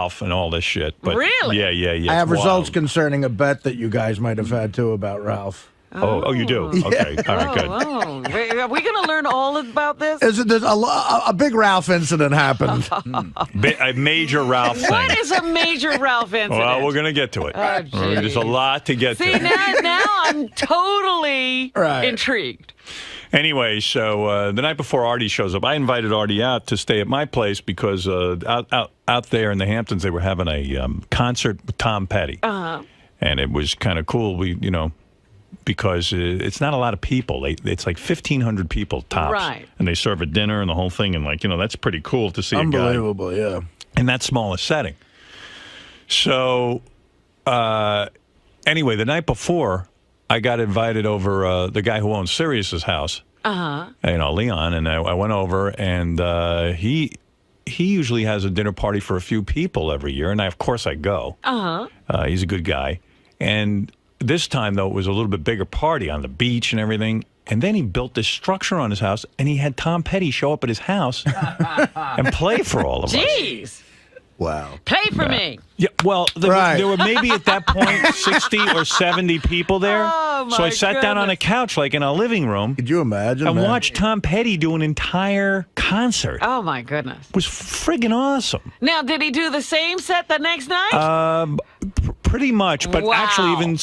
Ralph and all this shit. But really? Yeah. I have results concerning a bet that you guys might have had, too, about Ralph. Oh, you do? Okay. All right, good. Are we going to learn all about this? There's a big Ralph incident happened. A major Ralph thing. What is a major Ralph incident? Well, we're going to get to it. There's a lot to get to. See, now I'm totally intrigued. Anyway, so the night before Artie shows up, I invited Artie out to stay at my place because out there in the Hamptons, they were having a concert with Tom Petty. Uh-huh. And it was kind of cool. Because it's not a lot of people. It's like 1,500 people tops. Right. And they serve a dinner and the whole thing. And, that's pretty cool to see a guy. Unbelievable, yeah. In that smallest setting. So, anyway, the night before, I got invited over the guy who owns Sirius's house. Uh-huh. Leon. And I went over, and he usually has a dinner party for a few people every year. And, of course, I go. Uh-huh. He's a good guy. And this time, though, it was a little bit bigger party on the beach and everything. And then he built this structure on his house, and he had Tom Petty show up at his house and play for all of us. Jeez. Wow. Play for me. Yeah, well, there were maybe at that point 60 or 70 people there. Oh, my so I sat down on a goodness. couch, like in a living room. Could you imagine, and man? watched Tom Petty do an entire concert. Oh, my goodness. It was friggin' awesome. Now, did he do the same set the next night? Pretty much, but Wow. actually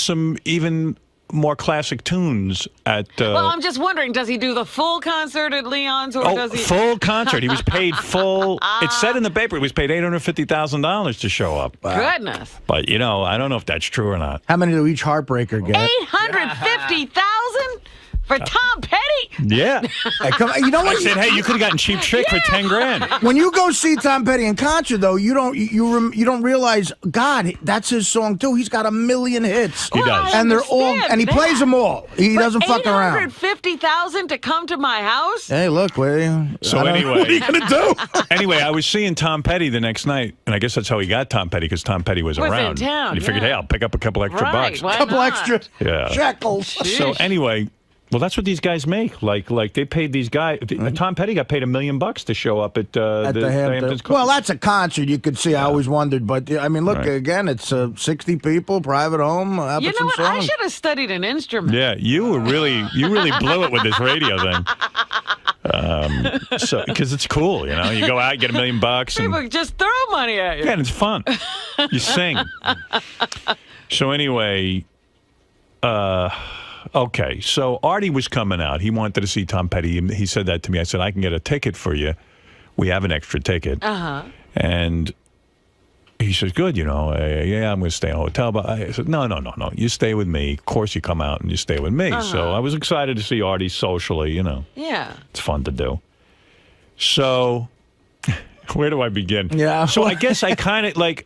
even more classic tunes at... well, I'm just wondering, does he do the full concert at Leon's, or does he... full concert. He was paid full... It said in the paper he was paid $850,000 to show up. Goodness. But, I don't know if that's true or not. How many do each Heartbreaker get? 850,000 for Tom Petty? Yeah. Hey, you know I what? said, hey, you could have gotten Cheap Trick for 10 grand. When you go see Tom Petty in concert, though, you don't realize, God, that's his song too. He's got a million hits. He does. And they're all, and he plays them all. He doesn't fuck around. 850,000 to come to my house? Hey, look, So anyway, what are you gonna do? Anyway, I was seeing Tom Petty the next night, and I guess that's how he got Tom Petty, because Tom Petty was around. in town. And he figured, hey, I'll pick up a couple extra bucks. Why Couple not? extra shekels. So anyway, well, that's what these guys make. Like they paid these guys. Tom Petty got paid $1 million to show up at the Hamptons. Well, that's a concert. You could see. I always wondered, but I mean, look again. It's 60 people, private home. You know what? I should have studied an instrument. Yeah, you really blew it with this radio thing. So because it's cool, you go out, get $1 million, People and just throw money at you. yeah, and it's fun. You sing. So anyway, okay. So Artie was coming out. He wanted to see Tom Petty. He said that to me. I said, I can get a ticket for you. We have an extra ticket. Uh-huh. And he says, good, yeah, I'm going to stay in a hotel. But I said, no. You stay with me. Of course you come out and you stay with me. So I was excited to see Artie socially, Yeah. It's fun to do. So where do I begin? Yeah. So I guess I kind of like...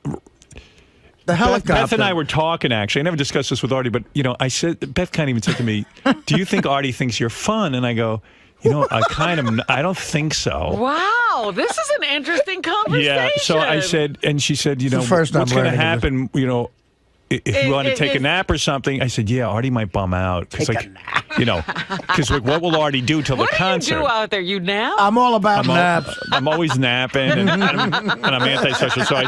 The helicopter. Beth and I were talking, actually. I never discussed this with Artie, but, I said, Beth kind of even said to me, do you think Artie thinks you're fun? And I go, I don't think so. Wow, this is an interesting conversation. Yeah, so I said, and she said, what's going to happen, if you want to take a nap or something? I said, yeah, Artie might bum out. Take a nap. Because what will Artie do till the concert? What do you do out there? You nap? I'm all about naps. I'm always napping, and I'm antisocial. So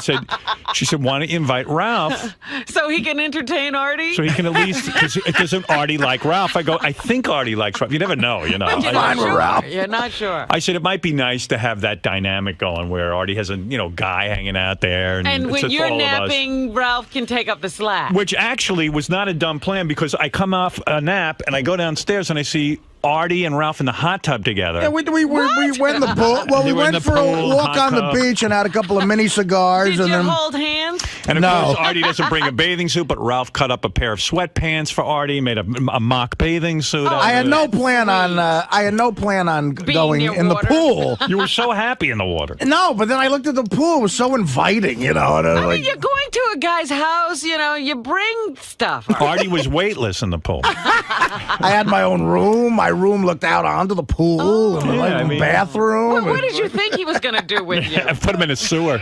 she said, why don't you invite Ralph? So he can entertain Artie? So he can at least, because doesn't Artie like Ralph? I go, I think Artie likes Ralph. You never know, You're not sure. You're not sure. I said, it might be nice to have that dynamic going where Artie has a, guy hanging out there. And when you're napping, Ralph can take up the slack. Which actually was not a dumb plan, because I come off a nap and I go downstairs and I see Artie and Ralph in the hot tub together. Yeah, we went in the pool. Well, we went for a walk on the beach and had a couple of mini cigars. Did and you then hold hands? And of course, Artie doesn't bring a bathing suit, but Ralph cut up a pair of sweatpants for Artie, made a mock bathing suit. I had no plan on going in the pool. You were so happy in the water. No, but then I looked at the pool. It was so inviting, And I mean, you're going to a guy's house. You bring stuff. Artie was weightless in the pool. I had my own room. My room looked out onto the pool and the bathroom. What did you think he was going to do with you? I put him in a sewer.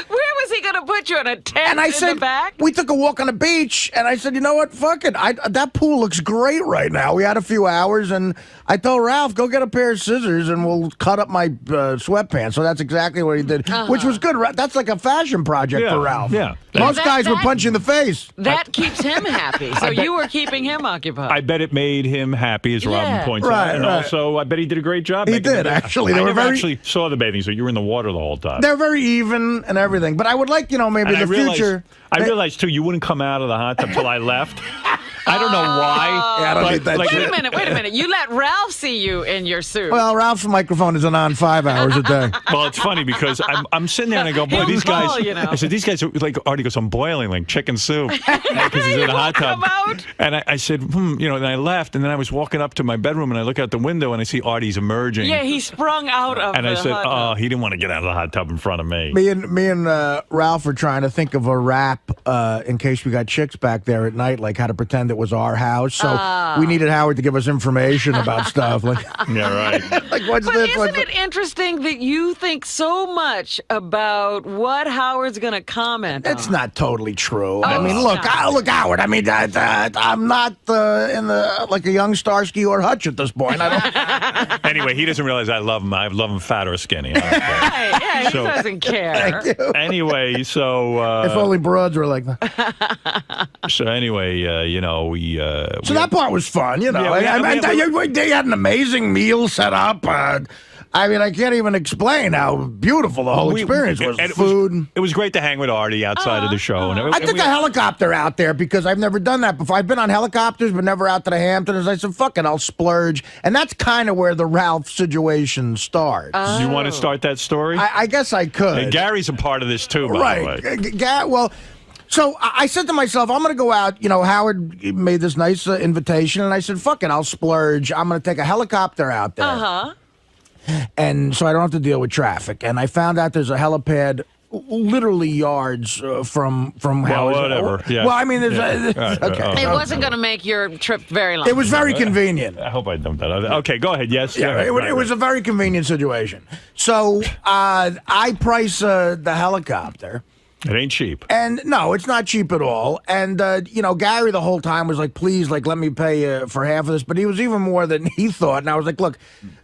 Where was he going to put you? in a tent And I in said, the back? we took a walk on the beach, and I said, you know what, fuck it. That pool looks great right now. We had a few hours, and I told Ralph, go get a pair of scissors, and we'll cut up my sweatpants. So that's exactly what he did, which was good. That's like a fashion project for Ralph. Yeah. Most guys would punch you in the face. That keeps him happy. So you were keeping him occupied. I bet it made him happy, as Robin points Right, out. And right. also, I bet he did a great job. He making did, it. actually. I They were never very- actually saw the bathing suit. You were in the water the whole time. They're very even and everything. But I would like, maybe And in the future. I realized, too, you wouldn't come out of the hot tub until I left. I don't know why. Yeah, I don't but, need that like, shit. Wait a minute. You let Ralph see you in your suit. Well, Ralph's microphone isn't on 5 hours a day. Well, it's funny because I'm sitting there and I go, boy, He'll these guys. call, you know. I said, these guys are like, Artie goes, I'm boiling like chicken soup. Because he's in a hot tub. come out. And I said, and I left. And then I was walking up to my bedroom and I look out the window and I see Artie's emerging. Yeah, he sprung out of And the I said, hot tub. he didn't want to get out of the hot tub in front of me. Me and Ralph were trying to think of a rap in case we got chicks back there at night, like how to pretend it was our house. So we needed Howard to give us information about stuff. Like, Yeah, right. like what's But this? isn't What's it interesting that you think so much about what Howard's going to comment It's on? not totally true. I mean, it's look, not. look, Howard. I mean, I'm not in the like a young Starsky or Hutch at this point. I don't. Anyway, he doesn't realize I love him. I love him fat or skinny. I don't care. Right, yeah, he So- doesn't care. Anyway, so If only broads were like that. so anyway, we So that part was fun, Yeah, they had an amazing meal set up. I mean, I can't even explain how beautiful the whole experience was. and Food. It was great to hang with Artie outside of the show. And I took a helicopter out there because I've never done that before. I've been on helicopters, but never out to the Hamptons. I said, fuck it, I'll splurge. And that's kind of where the Ralph situation starts. You want to start that story? I guess I could. And Gary's a part of this too, by the way. Right. Well, so I said to myself, I'm going to go out. Howard made this nice invitation, and I said, fuck it, I'll splurge. I'm going to take a helicopter out there. Uh-huh. And so I don't have to deal with traffic. And I found out there's a helipad literally yards from Howard. whatever. Yeah. Well, I mean, there's Right, okay. It wasn't going to make your trip very long. It was very convenient. I hope I dumped that. Okay, go ahead. Yes. Yeah, it was a very convenient situation. So I price the helicopter. It ain't cheap. And no, it's not cheap at all. And Gary the whole time was like, "Please, like, let me pay for half of this." But he was even more than he thought. And I was like, "Look,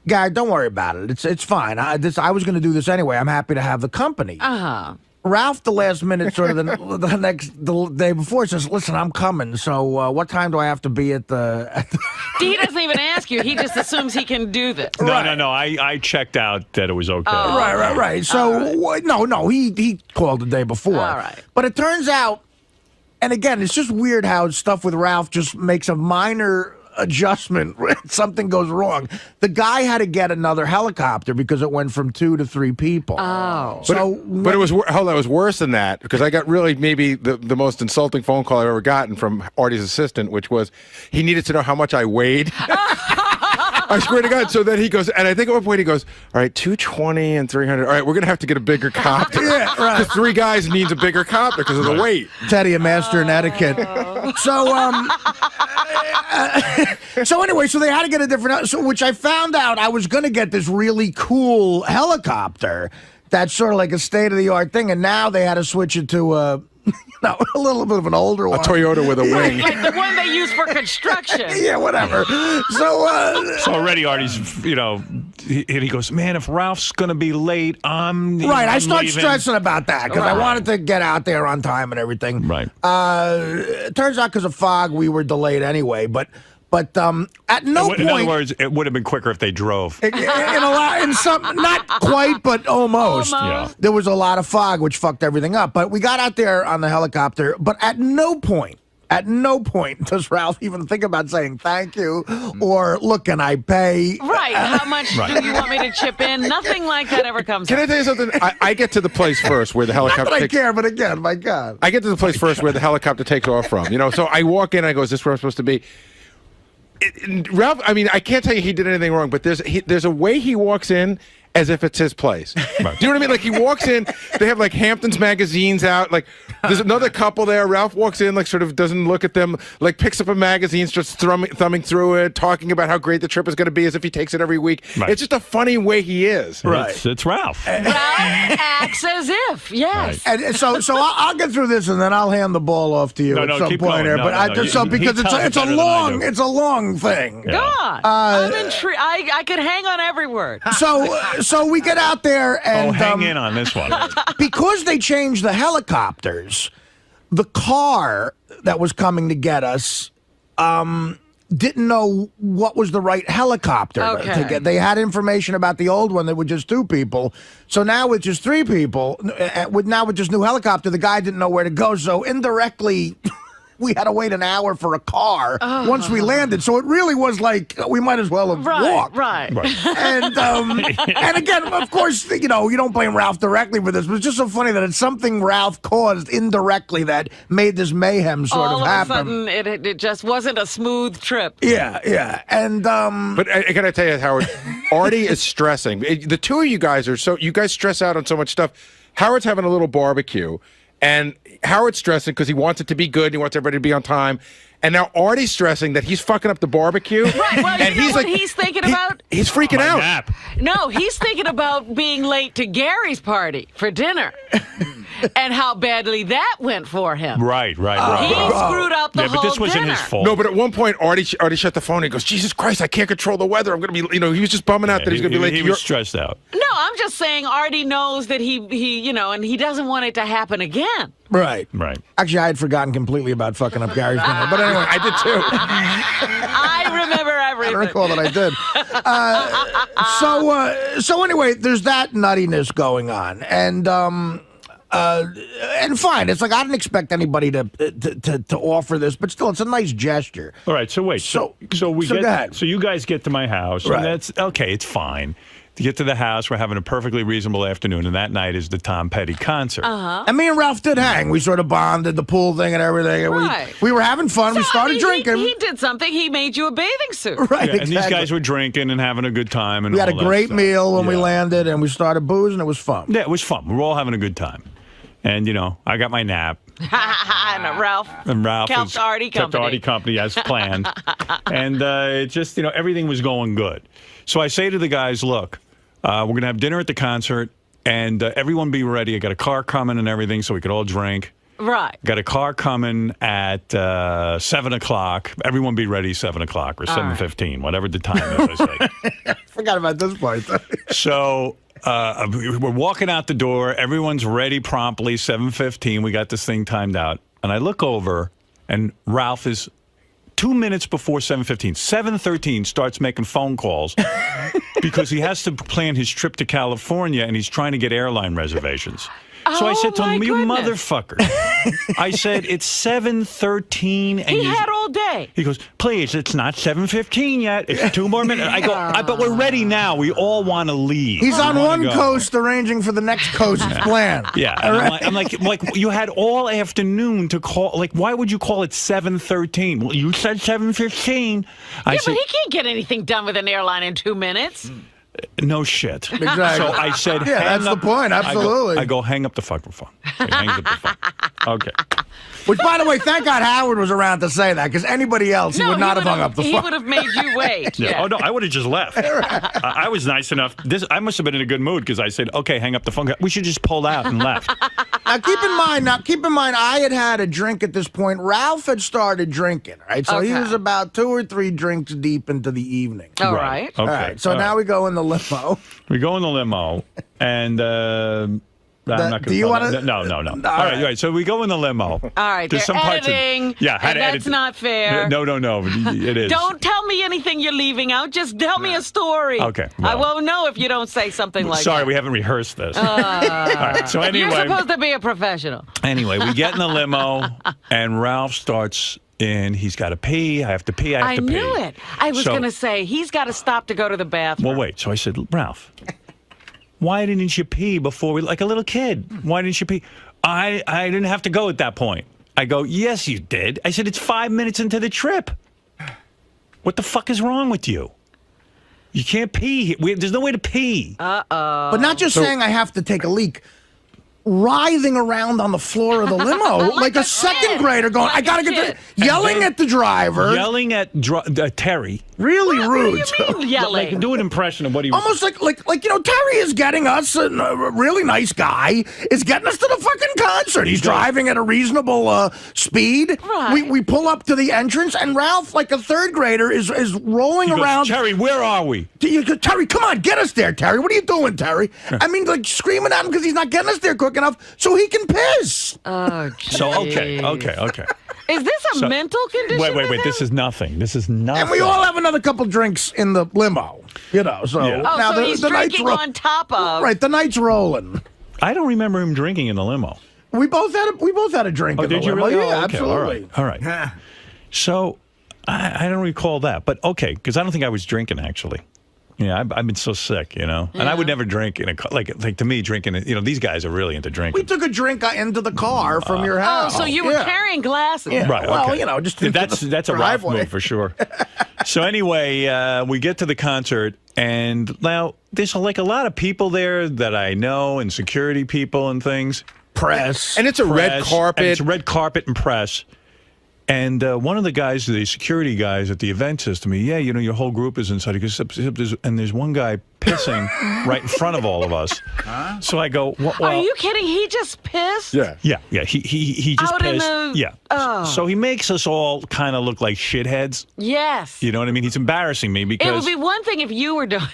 Gary, don't worry about it. It's fine. I was going to do this anyway. I'm happy to have the company." Uh-huh. Ralph, the last minute, sort of the day before, says, "Listen, I'm coming. So what time do I have to be at the?" He doesn't even ask you. He just assumes he can do this. No. I checked out that it was okay. Oh. Right. So no, he called the day before. All right. But it turns out, and again, it's just weird how stuff with Ralph just makes a minor adjustment when something goes wrong. The guy had to get another helicopter because it went from 2 to 3 people. Oh. But it was hold on, it was worse than that because I got really maybe the most insulting phone call I've ever gotten from Artie's assistant, which was he needed to know how much I weighed. I swear to God. So then he goes, and I think at one point he goes, all right, 220 and 300. All right, we're going to have to get a bigger copter. Yeah, right. Because 3 guys needs a bigger copter because of the weight. Teddy, a master in etiquette. So anyway, so they had to get a different, which I found out I was going to get this really cool helicopter that's sort of like a state-of-the-art thing, and now they had to switch it to a little bit of an older A one. Toyota with a wing. Like the one they use for construction. Yeah, whatever. So already Artie's, he goes, man, if Ralph's going to be late, I'm right, I I'm start leaving. stressing about that because I Right. wanted to get out there on time and everything. Right. It turns out because of fog, we were delayed anyway. But at no point. In other words, it would have been quicker if they drove. In some, not quite, but almost. Almost. There was a lot of fog, which fucked everything up. But we got out there on the helicopter. But at no point does Ralph even think about saying thank you or look, can I pay? Right. How much Right. do you want me to chip in? Nothing like that ever comes Can I up. tell you something? I get to the place first where the Not helicopter that I takes. care, but again, my God. I get to the place first where the helicopter takes off from. So I walk in, I go, is this where I'm supposed to be? Ralph, I mean, I can't tell you he did anything wrong, but there's a way he walks in, as if it's his place. Do you know what I mean? Like he walks in, they have like Hamptons magazines out. Like there's another couple there. Ralph walks in, like sort of doesn't look at them, like picks up a magazine, starts thumbing through it, talking about how great the trip is going to be as if he takes it every week. Right. It's just a funny way he is. Right. It's Ralph. Ralph acts as if, yes. Right. And so I'll get through this, and then I'll hand the ball off to you No, at no, some keep point going. here. No, But no, I no. just so He because tells it it's a better than I do. long thing. Yeah. Go on. I'm intrigued. I could hang on every word. So we get out there and Hang in on this one. because they changed the helicopters, the car that was coming to get us didn't know what was the right helicopter to get. They had information about the old one that was just 2 people. So now with just 3 people, with just new helicopter, the guy didn't know where to go. So indirectly, we had to wait an hour for a car once we landed. So it really was like we might as well have walked. Right. And and again, of course, you don't blame Ralph directly for this, but it's just so funny that it's something Ralph caused indirectly that made this mayhem sort All of happen. All of a sudden, it just wasn't a smooth trip. Yeah. And But I gotta tell you, Howard, Artie is stressing. The 2 of you guys you guys stress out on so much stuff. Howard's having a little barbecue, and Howard's stressing because he wants it to be good and he wants everybody to be on time. And now Artie's stressing that he's fucking up the barbecue. Right, well, and you know he's what like, he's thinking about? He's freaking My out. nap. No, he's thinking about being late to Gary's party for dinner and how badly that went for him. Right. He screwed up the Yeah, whole but this wasn't dinner. his fault. No, but at one point, Artie shut the phone and he goes, Jesus Christ, I can't control the weather. I'm going to be, he was just bumming out that he's going to be late. He was stressed out. No, I'm just saying Artie knows that he and he doesn't want it to happen again. right. Right. Actually, I had forgotten completely about fucking up Gary's dinner. But anyway, I did too. I remember I everything. recall that I did. So anyway, there's that nuttiness going on, and fine. It's like I didn't expect anybody to offer this, but still, it's a nice gesture. All right. So wait. So go ahead. So you guys get to my house, Right. and that's okay. It's fine. To get to the house, we're having a perfectly reasonable afternoon, and that night is the Tom Petty concert. And me and Ralph did hang. We sort of bonded, the pool thing and everything. And Right. we were having fun. we So, started I mean, drinking. He did something. He made you a bathing suit. Right, Yeah, and these exactly. guys were drinking and having a good time. And We had a all that great stuff. meal when we Yeah. landed, and we started boozing. It was fun. Yeah, it was fun. We were all having a good time. And, I got my nap. And Ralph. And Ralph Kept Artie kept company. Artie company as planned. And it just, everything was going good. So I say to the guys, look, we're going to have dinner at the concert, and everyone be ready. I got a car coming and everything so we could all drink. Right. Got a car coming at 7 o'clock. Everyone be ready 7 o'clock or 7:15, whatever the time is. I say. Forgot about this part. So we're walking out the door. Everyone's ready promptly, 7:15. We got this thing timed out. And I look over, and Ralph is 2 minutes before 7:15. 7:13 starts making phone calls because he has to plan his trip to California, and he's trying to get airline reservations. So I said to him, you motherfucker. I said, it's 7:13. And He had all day. He goes, please, it's not 7:15 yet. It's 2 more minutes. I go, but we're ready now. We all want to leave. He's on We wanna one go." coast arranging for the next coast's plan. Yeah. And I'm like, you had all afternoon to call. Like, why would you call it 7:13? Well, you said 7:15. I Yeah, said, but he can't get anything done with an airline in 2 minutes. no shit. Exactly. So I said, Yeah, hang that's the up- point, absolutely. I go hang up the fucking phone. So he hangs up the phone. Okay. Which, by the way, thank God Howard was around to say that, because anybody else, he would not have hung up the He phone. would have made you wait. Yeah. Yeah. Oh no, I would have just left. I was nice enough. I must have been in a good mood because I said, "Okay, hang up the phone. We should just pull out and left." Now, keep in mind, I had a drink at this point. Ralph had started drinking, right? So he Okay. was about 2 or 3 drinks deep into the evening. All right. Okay. All right, so now we go in the limo. We go in the limo, and I'm not do you gonna wanna- No. All All right, right. So we go in the limo. All right. There's They're some parts of- editing. Yeah, had and to that's edit. not fair. No. It is. Don't tell me anything you're leaving out. Just tell me a story. Okay, I well. won't know if you don't say something like Sorry, that. we haven't rehearsed this. All right. So You're anyway, supposed to be a professional. we get in the limo, and Ralph starts in. He's got to pee. I have to pee. I I have to pee. knew it. I was So- going to say, he's got to stop to go to the bathroom. Well, wait. So I said, Ralph, why didn't you pee before we, like a little kid? Why didn't you pee? I didn't have to go at that point. I go, yes, you did. I said, it's 5 minutes into the trip. What the fuck is wrong with you? You can't pee. There's no way to pee. But not just saying I have to take a leak. Writhing around on the floor of the limo like a second grader going, I gotta get yelling at the driver. Yelling at Terry. Really rude. What do you mean yelling? Do an impression of what he was. Almost like Terry is getting us, a really nice guy, is getting us to the fucking concert. He's driving at a reasonable speed. Right. We pull up to the entrance, and Ralph, like a third grader, is rolling He goes, around. Terry, where are we? Terry, come on, get us there, Terry. What are you doing, Terry? I mean, like screaming at him because he's not getting us there quick enough so he can piss. Oh, geez. So, okay. Is this a mental condition? Wait. This is nothing. And we all have another couple drinks in the limo, So Yeah. Oh, now so he's drinking on top of. Right, the night's rolling. I don't remember him drinking in the limo. We both had a drink. Oh, in the did you limo. really? Yeah, Oh, okay. absolutely. All right. So I don't recall that, but okay, because I don't think I was drinking actually. Yeah, I've been so sick, and I would never drink in a car. Like to me, drinking. These guys are really into drinking. We took a drink into the car from your house. Oh, so you were carrying glasses. Yeah. Right. Well, Okay. just into that's the a Ralph driveway. move for sure. So anyway, we get to the concert, and now there's like a lot of people there that I know, and security people and things. Press. And it's a red Press, carpet. and it's red carpet and press. And one of the guys, the security guys at the event, says to me, "Yeah, your whole group is inside." He goes, and there's one guy pissing right in front of all of us. So I go, well, Are you kidding? He just pissed? Yeah. Yeah. He just Out in pissed. the- Yeah. Oh. So he makes us all kind of look like shitheads. Yes. You know what I mean? He's embarrassing me It because would be one thing if you were doing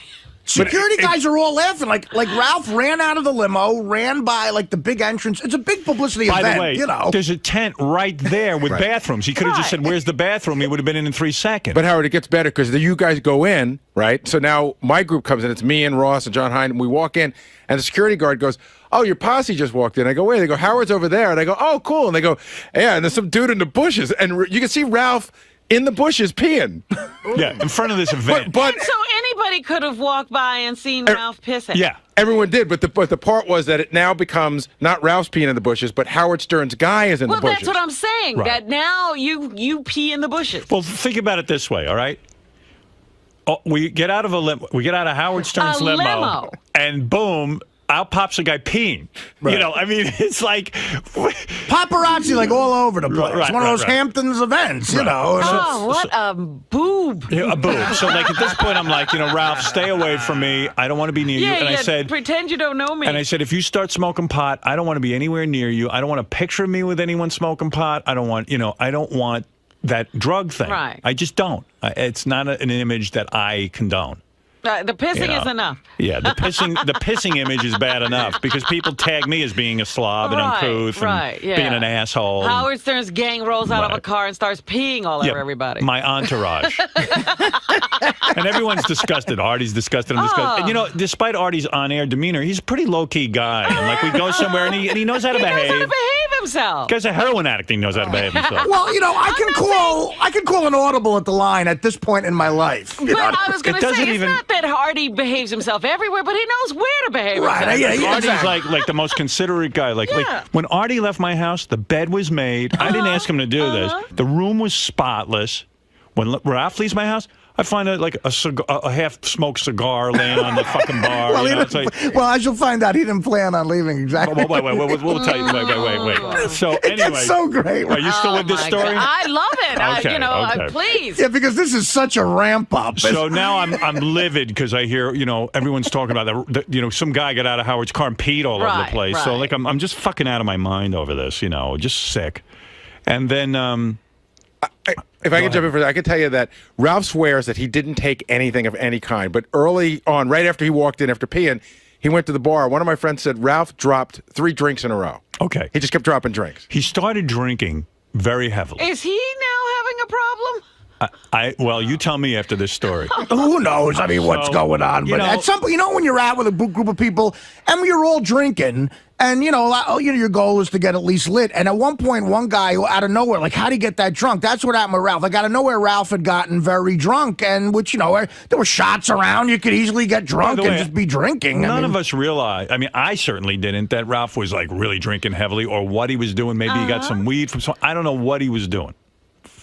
Security guys are all laughing. Like Ralph ran out of the limo, ran by like the big entrance. It's a big publicity by event, the way, there's a tent right there with bathrooms. He could have just said, "Where's the bathroom?" He would have been in 3 seconds. But Howard, it gets better because you guys go in, right? So now my group comes in. It's me and Ross and John Hine. And we walk in, and the security guard goes, "Oh, your posse just walked in." I go, "Wait." They go, "Howard's over there." And I go, "Oh, cool." And they go, "Yeah." And there's some dude in the bushes, and you can see Ralph in the bushes peeing. Yeah, in front of this event. But So anybody could have walked by and seen Ralph pissing. Yeah. everyone did. But the part was that it now becomes not Ralph's peeing in the bushes, but Howard Stern's guy is in Well, the bushes. that's what I'm saying. Right. That now you pee in the bushes. Well, think about it this way, all right? Oh, we get out of Howard Stern's A limo. and boom, out pops a guy peeing. Right. I mean, it's like Paparazzi like all over the place. Right, One of right, those right. Hamptons events, Right. Oh, what a boob. a boob. So, like at this point, I'm like, Ralph, stay away from me. I don't want to be near you. And I said, pretend you don't know me. and I said, if you start smoking pot, I don't want to be anywhere near you. I don't want a picture of me with anyone smoking pot. I don't want, I don't want that drug thing. Right. I just don't. It's not an image that I condone. The pissing is enough. Yeah, the pissing image is bad enough because people tag me as being a slob and uncouth and being an asshole. Howard Stern's gang rolls out of a car and starts peeing all over everybody. My entourage. And everyone's disgusted. Artie's disgusted. I'm disgusted. And despite Artie's on-air demeanor, he's a pretty low-key guy. And like we go somewhere and he knows how to behave. He knows how to behave himself. Guy's a heroin addict. He knows how to behave himself. Well, I can call an audible at the line at this point in my life. But I was going It to say, doesn't it's even- not that Artie behaves himself everywhere, but he knows where to behave Right, himself. yeah, Artie's exactly. like the most considerate guy. Like when Artie left my house, the bed was made. I didn't ask him to do this. The room was spotless. When Ralph leaves my house, I find a half-smoked cigar laying on the fucking bar. Well, as you'll find out, he didn't plan on leaving exactly. Wait, we'll tell you. Wait. So anyway, It's so great. are you still with this my story? God. I love it. Okay. Please. Yeah, because this is such a ramp up. So now I'm livid because I hear everyone's talking about that. Some guy got out of Howard's car and peed all over the Right, place. So right. like I'm just fucking out of my mind over this. Just sick. And then If I could jump in for that, I can tell you that Ralph swears that he didn't take anything of any kind. But early on, right after he walked in after peeing, he went to the bar. One of my friends said Ralph dropped 3 drinks in a row. okay, He just kept dropping drinks. he started drinking very heavily. Is he now having a problem? Well, you tell me after this story. Who knows? I mean, what's So, going on? But at some point, when you're out with a group of people and you're all drinking, and your goal is to get at least lit. And at one point, one guy out of nowhere, like, how'd he get that drunk? That's what happened with Ralph. Like, out of nowhere, Ralph had gotten very drunk, and which there were shots around. You could easily get drunk and just be drinking. None of us realized. I mean, I certainly didn't that Ralph was like really drinking heavily, or what he was doing. Maybe he got some weed from. I don't know what he was doing.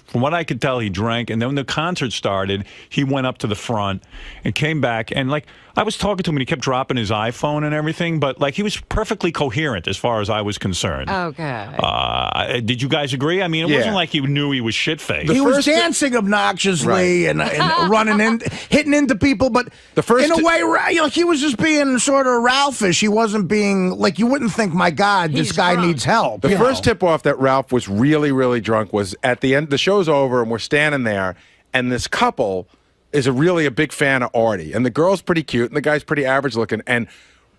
From what I could tell, he drank, and then when the concert started, he went up to the front and came back, and like I was talking to him, and he kept dropping his iPhone and everything, but like he was perfectly coherent as far as I was concerned. Okay. Did you guys agree? I mean, it wasn't like he knew he was shit-faced. He was dancing obnoxiously and running in, hitting into people, but in a way, he was just being sort of Ralphish. He wasn't being like, you wouldn't think, my God, this guy needs help. The first tip-off that Ralph was really, really drunk was at the end. The show's over, and we're standing there, and this couple is really a big fan of Artie, and the girl's pretty cute, and the guy's pretty average looking, and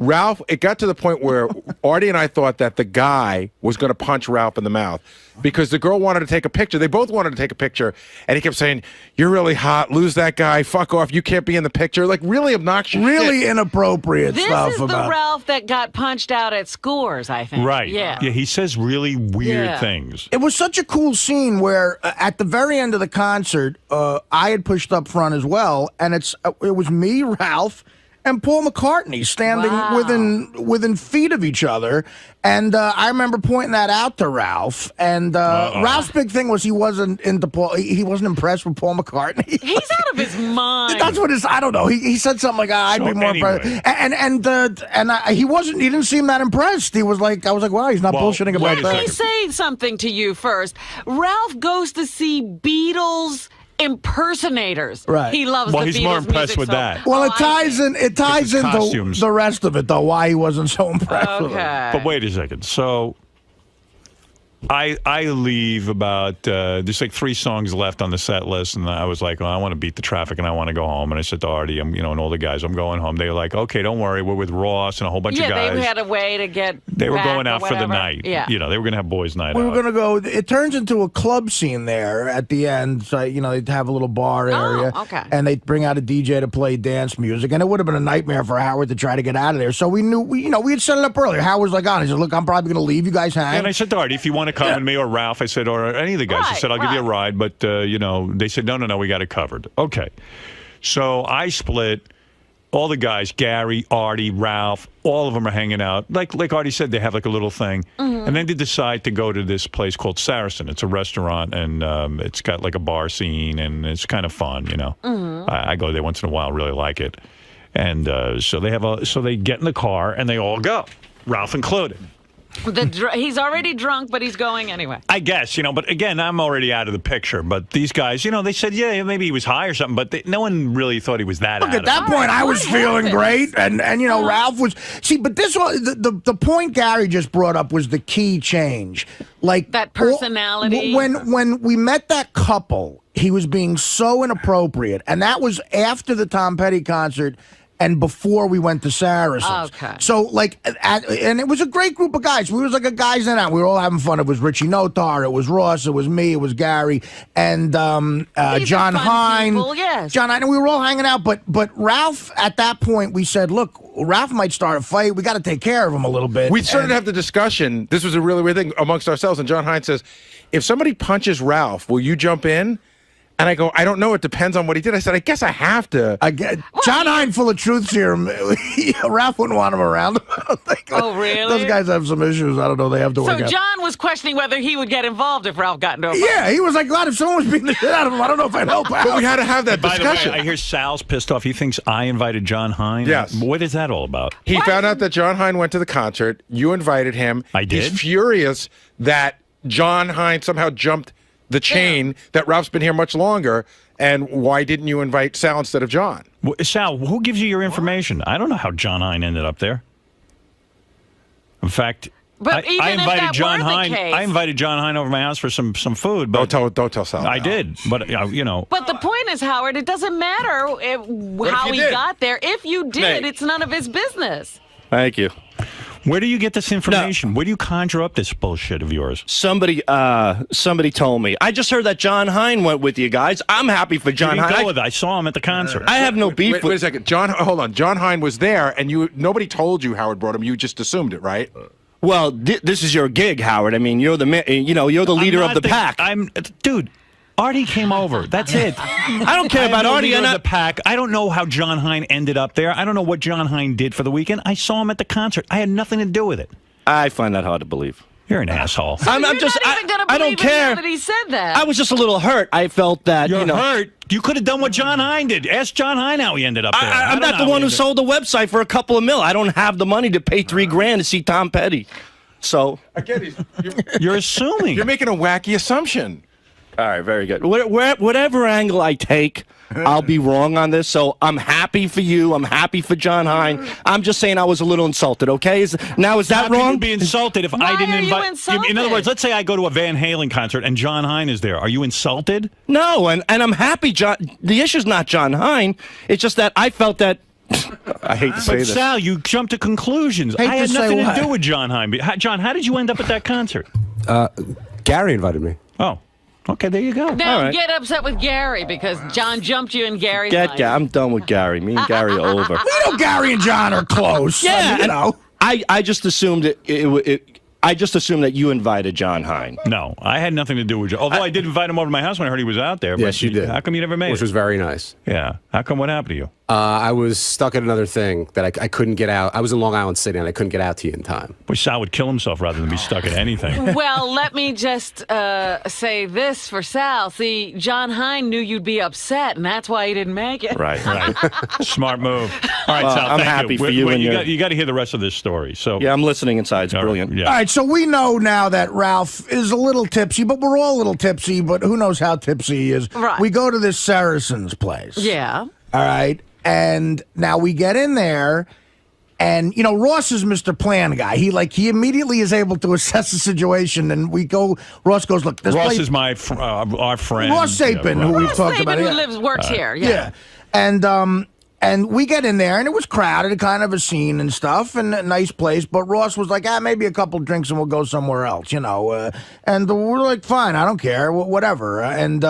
Ralph, it got to the point where Artie and I thought that the guy was going to punch Ralph in the mouth because the girl wanted to take a picture. They both wanted to take a picture, and he kept saying, "You're really hot. Lose that guy. Fuck off. You can't be in the picture." Like really obnoxious, really inappropriate stuff. This is the Ralph that got punched out at Scores, I think. Right. Yeah. Yeah. He says really weird things. It was such a cool scene where at the very end of the concert, I had pushed up front as well, and it was me, Ralph, and Paul McCartney standing within feet of each other. And I remember pointing that out to Ralph. And Ralph's big thing was he wasn't into Paul. He wasn't impressed with Paul McCartney. He's out of his mind. That's what I don't know. He said something like, I'd be more impressed. And he wasn't. He didn't seem that impressed. He was like, I was like, wow, he's not bullshitting about that. Let me say something to you first. Ralph goes to see Beatles impersonators. Right. He loves the Beatles. Well, he's more impressed music, with that. Well, it ties into the rest of it, though, why he wasn't so impressed with it. But wait a second. So I leave about, there's like 3 songs left on the set list, and I was like, I want to beat the traffic, and I want to go home. And I said to Artie, and all the guys, I'm going home. They were like, okay, don't worry, we're with Ross and a whole bunch of guys. Yeah, they had a way to get They were back going or out for the whatever. night. Yeah. They were going to have boys' night out. We were going to go, it turns into a club scene there at the end. So, they'd have a little bar area. Oh, okay. And they'd bring out a DJ to play dance music. And it would have been a nightmare for Howard to try to get out of there. So we knew, we had set it up earlier. Howard was like, he said, look, I'm probably going to leave. You guys hang. And I said to Artie, if you want to come with me or Ralph, I said, or any of the guys, I said, I'll give you a ride. But, they said, no, we got it covered. Okay. So I split. All the guys, Gary, Artie, Ralph, all of them are hanging out. Like Artie said, they have like a little thing. And then they decide to go to this place called Saracen. It's a restaurant, and it's got like a bar scene, and it's kind of fun, I go there once in a while, really like it. And so they get in the car, and they all go, Ralph included. He's already drunk, but he's going anyway. I guess, but again, I'm already out of the picture. But these guys, they said, yeah, maybe he was high or something, but no one really thought he was that Look, at that point, I was feeling great, and Ralph was... See, but this one, the point Gary just brought up was the key change. Like that personality. When we met that couple, he was being so inappropriate, and that was after the Tom Petty concert and before we went to Saracens. Okay. So, and it was a great group of guys. We was like a guys night out. We were all having fun. It was Richie Notar, it was Ross, it was me, it was Gary, and John Hine. Yes. John Hine, and we were all hanging out. But Ralph, at that point, we said, look, Ralph might start a fight. We got to take care of him a little bit. We started to have the discussion. This was a really weird thing amongst ourselves. And John Hine says, if somebody punches Ralph, will you jump in? And I go, I don't know. It depends on what he did. I said, I guess I have to. John Hine, full of truth serum. Ralph wouldn't want him around. I don't think. Oh, really? Those guys have some issues. I don't know. They have to work out. So John was questioning whether he would get involved if Ralph got into a fight. Yeah, he was like, God, if someone was beating the shit out of him, I don't know if I'd help out. But we had to have that discussion. By the way, I hear Sal's pissed off. He thinks I invited John Hine. Yes. What is that all about? He found out that John Hine went to the concert. You invited him. I did? He's furious that John Hine somehow jumped the chain, that Ralph's been here much longer. And why didn't you invite Sal instead of John? Sal, who gives you your information? I don't know how John Hine ended up there. In fact, But I invited John Hine. Case, I invited John Hine over to my house for some food. But don't tell Sal. I did, but But the point is, Howard, it doesn't matter how he got there. If you did, it's none of his business. Thank you. Where do you get this information? Where do you conjure up this bullshit of yours? Somebody told me. I just heard that John Hine went with you guys. I'm happy for John Hine. I saw him at the concert. I have no beef with... Wait a second. Hold on. John Hine was there, and nobody told you Howard brought him. You just assumed it, right? Well, this is your gig, Howard. I mean, you're the you're the leader of the pack. Dude. Artie came over. That's it. I don't care about Artie. The pack. I don't know how John Hine ended up there. I don't know what John Hine did for the weekend. I saw him at the concert. I had nothing to do with it. I find that hard to believe. You're an asshole. So I'm you're just. not even gonna I don't believe him now care. that he said that. I was just a little hurt. I felt that You're you know. hurt. You could have done what John Hine did. Ask John Hine how he ended up there. I'm don't not the know one how who he sold the website for a couple of mil. I don't have the money to pay $3,000 to see Tom Petty. So Again, You're assuming. you're making a wacky assumption. all right, very good. Whatever angle I take, I'll be wrong on this. So I'm happy for you. I'm happy for John Hine. I'm just saying I was a little insulted. Okay, is that How could wrong? you be insulted if Why I didn't are you invite? insulted? In other words, let's say I go to a Van Halen concert and John Hine is there. Are you insulted? No, and I'm happy. John. The issue's not John Hine. It's just that I felt that. I hate to say But this. Sal, you jumped to conclusions. Hate I to had say nothing to what? do with John Hine. John, how did you end up at that concert? Gary invited me. Oh, okay, there you go. Now All right. get upset with Gary because John jumped you in Gary's life. I'm done with Gary. Me and Gary are over. You know, Gary and John are close. Yeah, I mean, you and know. I just assumed I just assumed that you invited John Hine. No, I had nothing to do with John. Although I did invite him over to my house when I heard he was out there. Yes, but you did. How come you never made Which it? was very nice. Yeah. How come? What happened to you? I was stuck at another thing that I couldn't get out. I was in Long Island City and I couldn't get out to you in time. Wish Sal would kill himself rather than be stuck at anything. Well, let me just say this for Sal. See, John Hine knew you'd be upset, and that's why he didn't make it. Right. Right. Smart move. All right, Well, Sal. I'm thank happy you. for you and you your- got to hear the rest of this story. So Yeah, I'm listening inside. It's All right, brilliant. Yeah. All right, so we know now that Ralph is a little tipsy, but we're all a little tipsy, but who knows how tipsy he is. Right. We go to this Saracen's place. Yeah. All right. And now we get in there, and, you know, Ross is Mr. Plan guy. He immediately is able to assess the situation, and Ross goes, look, this Ross place. is our friend. Ross Sapin, who we've talked Saban, about. who Yeah. works here. Yeah. Yeah. And we get in there, and it was crowded, kind of a scene and stuff, and a nice place. But Ross was like, maybe a couple drinks and we'll go somewhere else, you know. And we're like, fine, I don't care, whatever. And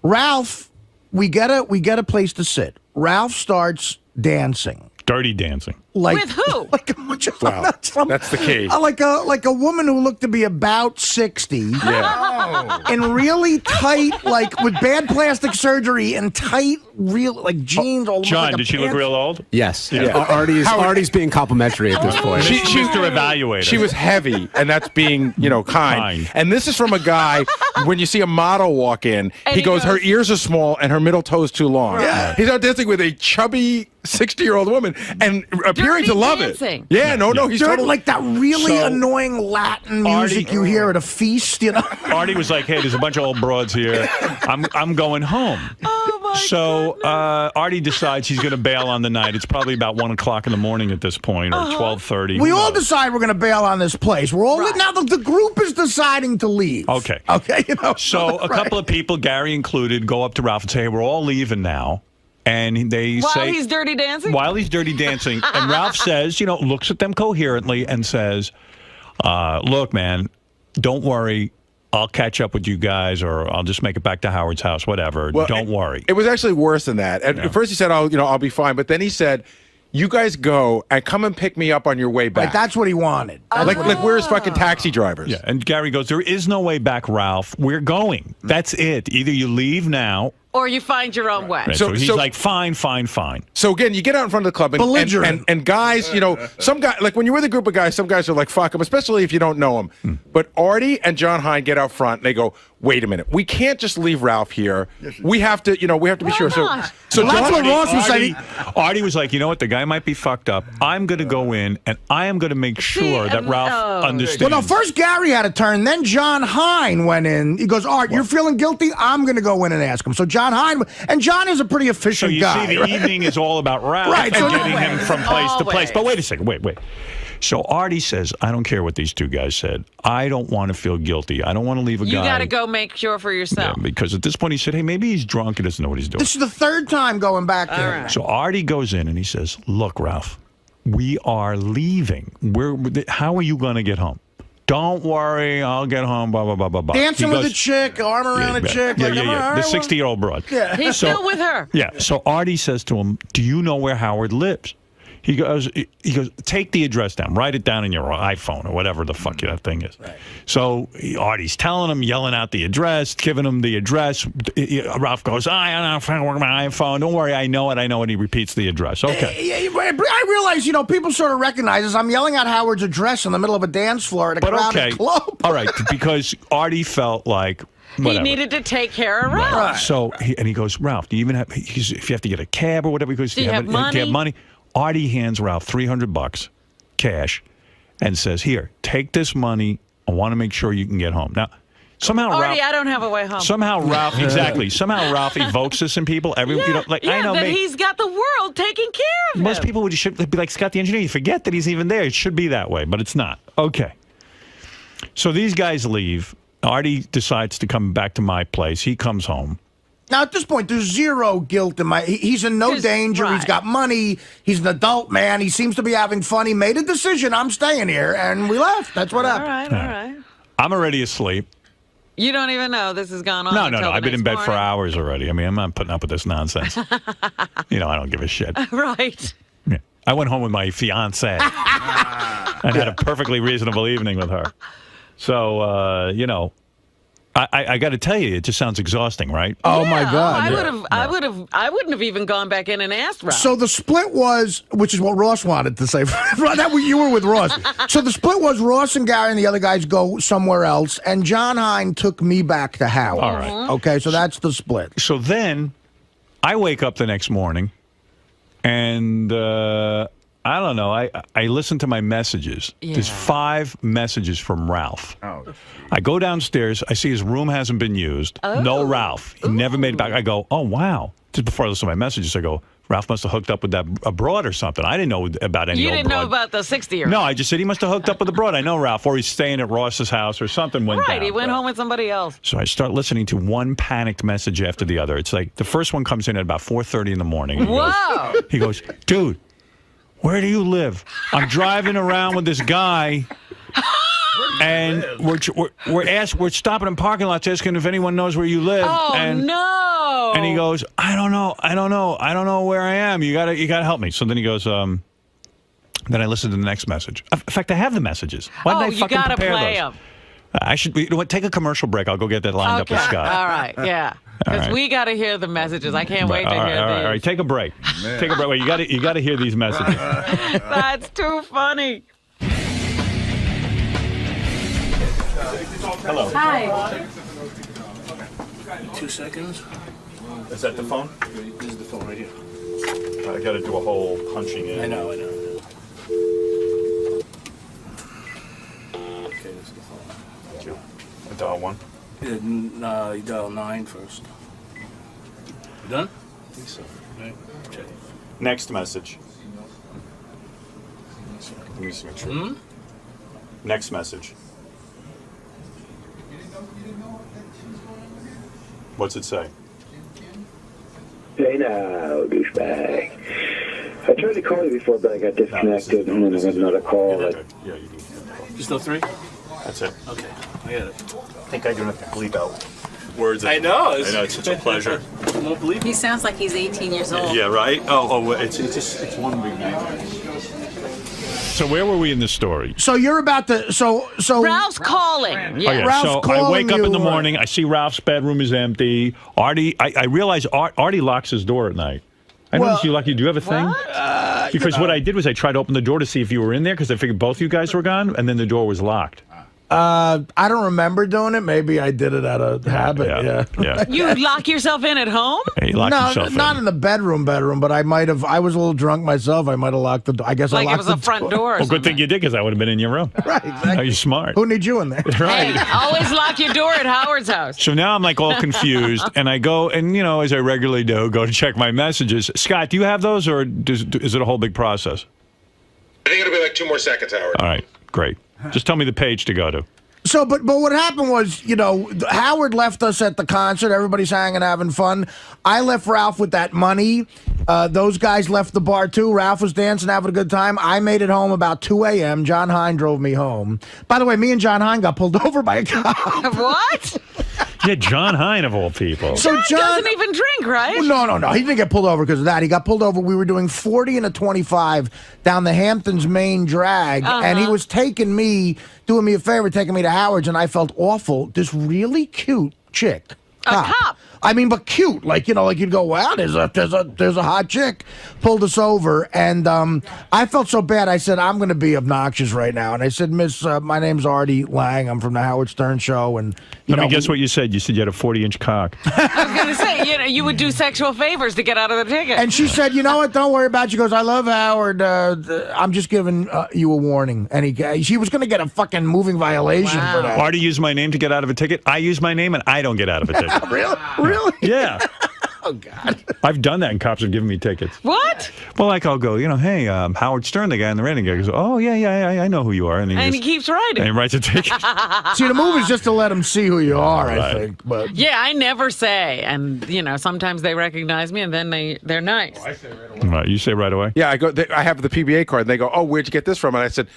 Ralph, we get a place to sit. Ralph starts dancing. Dirty dancing. Like, With who? Like a bunch of, Wow, that's the key. like a woman who looked to be about 60. Yeah. In really tight, like with bad plastic surgery and tight, real like jeans. All John, like a did she look pants. real old? Yes. Yeah. Artie's being complimentary at this point. Mr. Evaluator. She was heavy, and that's being, kind. Kind. And this is from a guy, when you see a model walk in, And he he goes, her goes- ears are small and her middle toe's too long. Yeah. He's out dancing with a chubby 60-year-old woman and appearing to love dancing. it. Yeah, no, he's During, totally like that really So- annoying Latin music Artie- you hear at a feast, you know. Artie was like, "Hey, there's a bunch of old broads here. I'm going home." Oh, my So Artie decides he's going to bail on the night. It's probably about 1 o'clock in the morning at this point, or 12:30. We Who all knows? decide we're going to bail on this place. We're all Right. now. The group is deciding to leave. Okay. Okay. You know. So a couple of people, Gary included, go up to Ralph and say, "Hey, we're all leaving now." And they While say, he's dirty dancing? while he's dirty dancing, and Ralph says, looks at them coherently and says, "Look, man, don't worry. I'll catch up with you guys, or I'll just make it back to Howard's house, whatever. Well, don't worry." It was actually worse than that. At first he said, I'll be fine. But then he said, you guys go and come and pick me up on your way back. Like that's what he wanted. That's like, what he like we're his fucking taxi drivers. Yeah, and Gary goes, "There is no way back, Ralph. We're going. That's it. Either you leave now." Or you find your own way. Right, so he's So- like, "Fine, fine, fine." So again, you get out in front of the club and Belligerent. and guys, some guy, like when you're with a group of guys, some guys are like, fuck them, especially if you don't know them. But Artie and John Hine get out front and they go, wait a minute, we can't just leave Ralph here. We have to, we have to be sure. not? So Well, that's John, what Ross was saying. Artie was like, "You know what? The guy might be fucked up. I'm going to go in and I am going to make sure that Ralph understands." Well, no, first Gary had a turn, then John Hine went in. He goes, Art, you're feeling guilty? I'm going to go in and ask him. So John Hine, and John is a pretty So efficient you guy. see, the right? evening is all about Ralph Right, so and getting no- him from place to place. Always. But wait a second, wait. So Artie says, "I don't care what these two guys said. I don't want to feel guilty. I don't want to leave a You guy." got to go make sure for Yeah, yourself. because at this point he said, "Hey, maybe he's drunk. He doesn't know what he's doing." This is the third time going back to him. right. So Artie goes in and he says, "Look, Ralph, we are leaving. How are you going to get home? Don't worry, I'll get home, blah, blah, blah, blah, blah." Dancing He with goes- a chick, arm around a chick. Yeah, like, yeah, I'm yeah. all The right, 60-year-old broad. Yeah. He's So- still with her. Yeah, so Artie says to him, "Do you know where Howard lives?" He goes, take the address down. Write it down in your iPhone or whatever the fuck that thing is. Right. So Artie's telling him, yelling out the address, giving him the address. Ralph goes, I don't know, work my iPhone. Don't worry, I know it. And he repeats the address. Okay. I realize, people sort of recognize this. I'm yelling out Howard's address in the middle of a dance floor at a crowded club. All right, because Artie felt like whatever. He needed to take care of Ralph. Right. So he goes, Ralph, do you even have? If you have to get a cab or whatever, he goes, do you have money? Do you have money? Artie hands Ralph $300 cash, and says, "Here, take this money. I want to make sure you can get home." Now, somehow Artie, Ralph, I don't have a way home. Somehow Ralph, Somehow Ralph evokes this in people. I know, that he's got the world taking care of him. Most people should be like Scott the engineer. You forget that he's even there. It should be that way, but it's not. Okay. So these guys leave. Artie decides to come back to my place. He comes home. Now, at this point, there's zero guilt in he's in no danger. Right. He's got money. He's an adult man. He seems to be having fun. He made a decision. I'm staying here. And we left. That's what happened. All right. I'm already asleep. You don't even know this has gone on. No. I've been in bed for hours already. I mean, I'm not putting up with this nonsense. I don't give a shit. Right. Yeah. I went home with my fiance and had a perfectly reasonable evening with her. So, I got to tell you, it just sounds exhausting, right? Oh my God! I wouldn't have even gone back in and asked Ralph. So the split was, which is what Ross wanted to say. You were with Ross. So the split was Ross and Gary and the other guys go somewhere else, and John Hein took me back to Howard. All right. Okay, so that's the split. So then, I wake up the next morning, and I don't know. I listen to my messages. Yeah. There's 5 messages from Ralph. Oh. I go downstairs. I see his room hasn't been used. Oh. No Ralph. He never made it back. I go, oh, wow. Just before I listen to my messages, I go, Ralph must have hooked up with a broad or something. I didn't know about any You old didn't broad. know about the 60-year-old. No, I just said he must have hooked up with a broad. I know Ralph. Or he's staying at Ross's house or something went down. Right, he went home with somebody else. So I start listening to one panicked message after the other. It's like the first one comes in at about 4:30 in the morning. Whoa. He goes, dude, where do you live? I'm driving around with this guy, and we're stopping in parking lots asking if anyone knows where you live. Oh, and, no. And he goes, I don't know where I am. You gotta help me. So then he goes, then I listen to the next message. In fact, I have the messages. Why didn't I fucking you gotta prepare play those? them. I should. You know what? Take a commercial break. I'll go get that lined up with Scott. All right. Yeah. Because we got to hear the messages. I can't wait to hear these. All right. Take a break. Man. Take a break. Wait, you got to hear these messages. That's too funny. Hello. Hi. 2 seconds. Is that the phone? This is the phone right here. I got to do a whole punching in. I know. Okay, this is the phone. Thank you. I dial 1. No, you dial 9 first. You done? I think so. Right. Check. Next message. Let me just make sure. Next message. What's it say? Hey now, douchebag. I tried to call you before, but I got disconnected, and then I got another call. Yeah, you do. You still 3? That's it. Okay, I got it. I think I do have to bleep out words. I know. It's such a pleasure. You won't believe He sounds like he's 18 years old. Yeah, right? It's one big name. So where were we in this story? So you're about to. So Ralph's calling. Yeah. Oh, yeah. Ralph's So I calling wake up in the you, morning. I see Ralph's bedroom is empty. Artie, I realize Artie locks his door at night. I noticed you lock. Do you have a thing? Because what I did was I tried to open the door to see if you were in there because I figured both you guys were gone, and then the door was locked. I don't remember doing it. Maybe I did it out of habit. Yeah. You lock yourself in at home? Yeah, he locked himself not in the bedroom, but I might have. I was a little drunk myself. I might have locked the door. I guess Like I it locked was a the front door. Well, good thing you did because I would have been in your room. Right. Exactly. No, you're smart. Who needs you in there? Right. Hey, always lock your door at Howard's house. So now I'm like all confused, and I go and as I regularly do, go to check my messages. Scott, do you have those, or is it a whole big process? I think it'll be like 2 more seconds, Howard. All right, great. Just tell me the page to go to. So, but what happened was, Howard left us at the concert. Everybody's hanging, having fun. I left Ralph with that money. Those guys left the bar, too. Ralph was dancing, having a good time. I made it home about 2 a.m. John Hein drove me home. By the way, me and John Hein got pulled over by a cop. What? Yeah, John Hine of all people. So John doesn't even drink, right? No. He didn't get pulled over because of that. He got pulled over. We were doing 40 and a 25 down the Hamptons main drag, and he was doing me a favor, taking me to Howard's, and I felt awful. This really cute chick. Cop. I mean, but cute, like you'd go, wow, there's a hot chick, pulled us over, and I felt so bad. I said, I'm going to be obnoxious right now, and I said, Miss, my name's Artie Lang. I'm from the Howard Stern Show, and Let me guess what you said. You said you had a 40-inch cock. I was going to say, you would do sexual favors to get out of the ticket. And she said, you know what? Don't worry about it. She goes, I love Howard. I'm just giving you a warning. And she was going to get a fucking moving violation for that. Artie used my name to get out of a ticket. I use my name, and I don't get out of a ticket. Really? Yeah. Oh, God. I've done that, and cops have given me tickets. What? Well, like I'll go, hey, Howard Stern, the guy in the rating guy, goes, oh, yeah, I know who you are. And he keeps writing. And he writes a ticket. See, the move is just to let them see who you are, I think. But Yeah, I never say. And, sometimes they recognize me, and then they're nice. I say right away. Right, you say right away? Yeah, I have the PBA card, and they go, oh, where'd you get this from? And I said,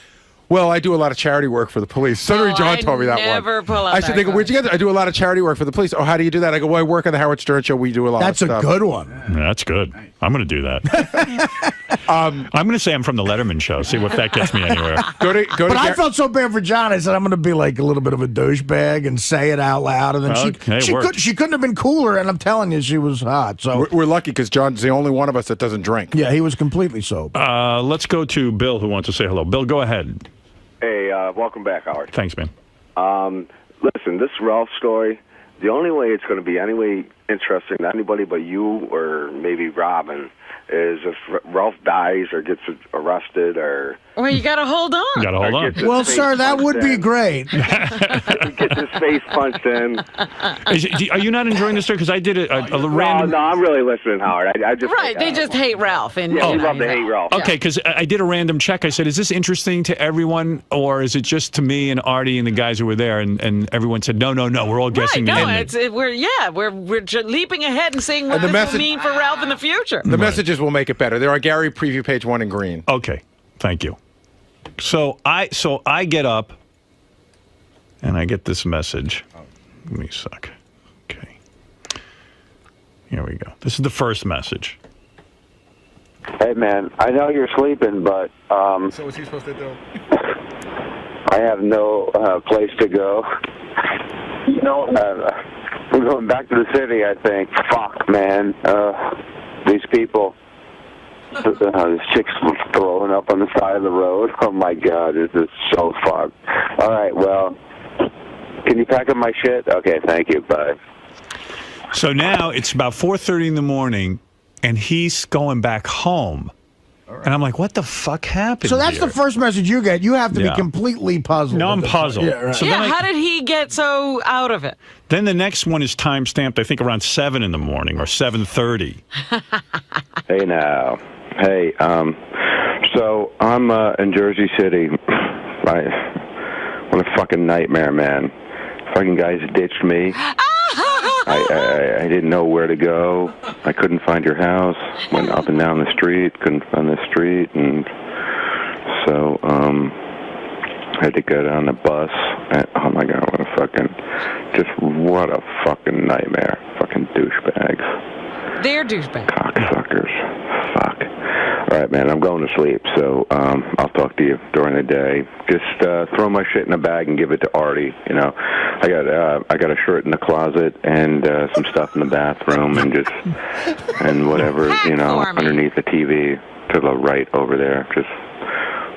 well, I do a lot of charity work for the police. Senator John told me that one. Never pull out I said, they go, where'd you get that? I do a lot of charity work for the police. Oh, how do you do that? I go, well, I work on the Howard Stern Show. We do a lot of stuff. that's a good one. Yeah, that's good. I'm going to do that. I'm going to say I'm from the Letterman Show. See if that gets me anywhere. But I felt so bad for John. I said, I'm going to be like a little bit of a douchebag and say it out loud. And then she couldn't have been cooler. And I'm telling you, she was hot. So we're lucky because John's the only one of us that doesn't drink. Yeah, he was completely sober. Let's go to Bill, who wants to say hello. Bill, go ahead. Hey, welcome back, Howard. Thanks, man. Listen, this Ralph story, the only way it's going to be any way interesting to anybody but you or maybe Robin is if Ralph dies or gets arrested or... Well, you got to hold on. You got to hold on. Well, sir, that would be great. He gets his face punched in. Are you not enjoying this story? Because I did a random... No, I'm really listening, Howard. I just Right, they just hate Ralph. And, we love to hate Ralph. Okay, because I did a random check. I said, is this interesting to everyone, or is it just to me and Artie and the guys who were there? And everyone said, no, we're all guessing the ending. We're leaping ahead and seeing what this will mean for Ralph in the future. The messages will make it better. They're on Gary preview page 1 in green. Okay, thank you. So I get up and I get this message. Give me a sec. Okay. Here we go. This is the first message. Hey, man, I know you're sleeping, but So what's he supposed to do? I have no place to go. We're going back to the city, I think. Fuck, man. These people. This chick's throwing up on the side of the road. Oh, my God. This is so fucked. All right, well, can you pack up my shit? Okay, thank you. Bye. So now it's about 4:30 in the morning, and he's going back home. And I'm like, what the fuck happened So that's here? the first message you get. You have to be completely puzzled. No, I'm puzzled. Yeah, right. So how did he get so out of it? Then the next one is time-stamped, I think, around 7 in the morning or 7:30. Hey, now. Hey, so I'm in Jersey City. What a fucking nightmare, man. Fucking guys ditched me. I didn't know where to go. I couldn't find your house. Went up and down the street, couldn't find the street, and so I had to get on the bus. And, oh my God, what a fucking nightmare. Fucking douchebags. They're douchebags. Cocksuckers. Fuck. All right, man, I'm going to sleep, so I'll talk to you during the day. Just throw my shit in a bag and give it to Artie. I got a shirt in the closet and some stuff in the bathroom and whatever, underneath the TV to the right over there. Just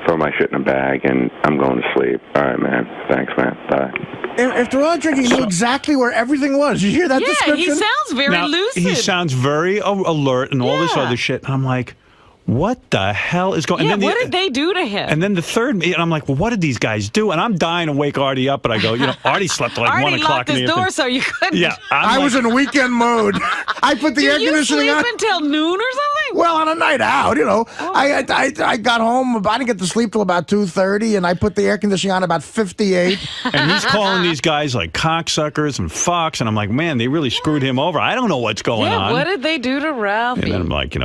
throw my shit in a bag and I'm going to sleep. All right, man. Thanks, man. Bye. After all drinking, he knew exactly where everything was. Did you hear that description? Yeah, he sounds very lucid. He sounds very alert and all this other shit. And I'm like, what the hell is going on? Yeah, what did they do to him? And then the third, and I'm like, well, what did these guys do? And I'm dying to wake Artie up, but I go, Artie slept till like 1 o'clock in the afternoon. Artie locked his door so you couldn't. Yeah, I was in weekend mode. I put the air conditioning on. Did you sleep until noon or something? Well, on a night out, I got home. I didn't get to sleep till about 2:30, and I put the air conditioning on about 58. And he's calling these guys like cocksuckers and fucks, and I'm like, man, they really screwed him over. I don't know what's going on. What did they do to Ralphie? And then I'm like,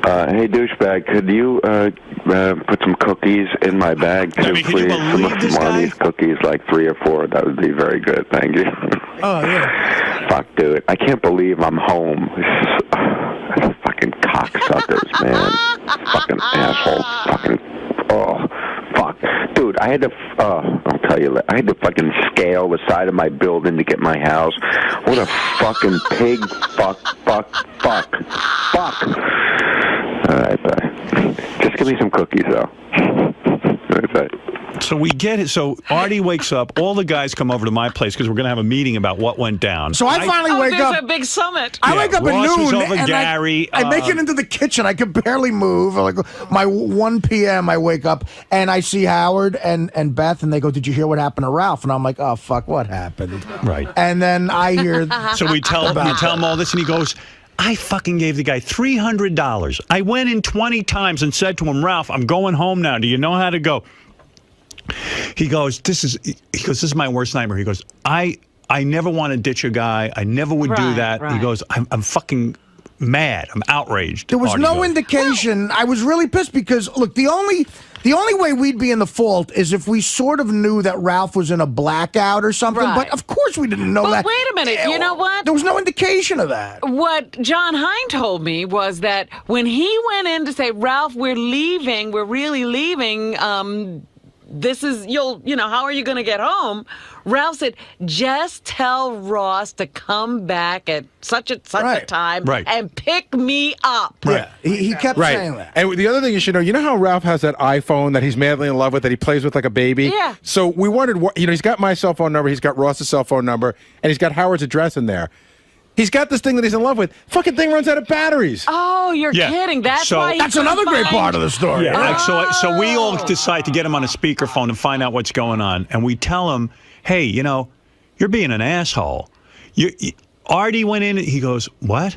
Hey, douchebag, could you put some cookies in my bag, too, I mean, can you please? believe this One of guy? these cookies, like 3 or 4, that would be very good. Thank you. Oh, yeah. Fuck, dude. I can't believe I'm home. Fucking cocksuckers, man. Fucking asshole. Fucking, oh, fuck. Dude, I had to, I'll tell you, I had to fucking scale the side of my building to get my house. What a fucking pig. Fuck. All right, bye. Just give me some cookies, though. All right, bye. So we get it. So Artie wakes up. All the guys come over to my place because we're going to have a meeting about what went down. So I finally wake there's up. a big summit. I wake up Ross at was noon over and Gary, I make it into the kitchen. I can barely move. Like my 1 p.m. I wake up and I see Howard and Beth, and they go, "Did you hear what happened to Ralph?" And I'm like, "Oh fuck, what happened?" Right. And then I hear. So we tell him all this, and he goes, I fucking gave the guy $300. I went in 20 times and said to him, Ralph, I'm going home now. Do you know how to go? He goes, this is my worst nightmare. He goes, I never want to ditch a guy. I never would do that. He goes, I'm fucking mad. I'm outraged. There was no indication. I was really pissed because, look, the only way we'd be in the fault is if we sort of knew that Ralph was in a blackout or something. Right. But of course we didn't know that. Wait a minute. You know what? There was no indication of that. What John Hine told me was that when he went in to say, Ralph, we're leaving, we're really leaving, this is, how are you going to get home? Ralph said, just tell Ross to come back at such a time and pick me up. Right. Yeah, he kept saying that. And the other thing you should know, you know how Ralph has that iPhone that he's madly in love with, that he plays with like a baby? Yeah. So we wondered, he's got my cell phone number, he's got Ross's cell phone number, and he's got Howard's address in there. He's got this thing that he's in love with. Fucking thing runs out of batteries. Oh, you're kidding. That's why That's another great part of the story. Yeah. So we all decide to get him on a speakerphone and find out what's going on. And we tell him, hey, you're being an asshole. Artie went in and he goes, what?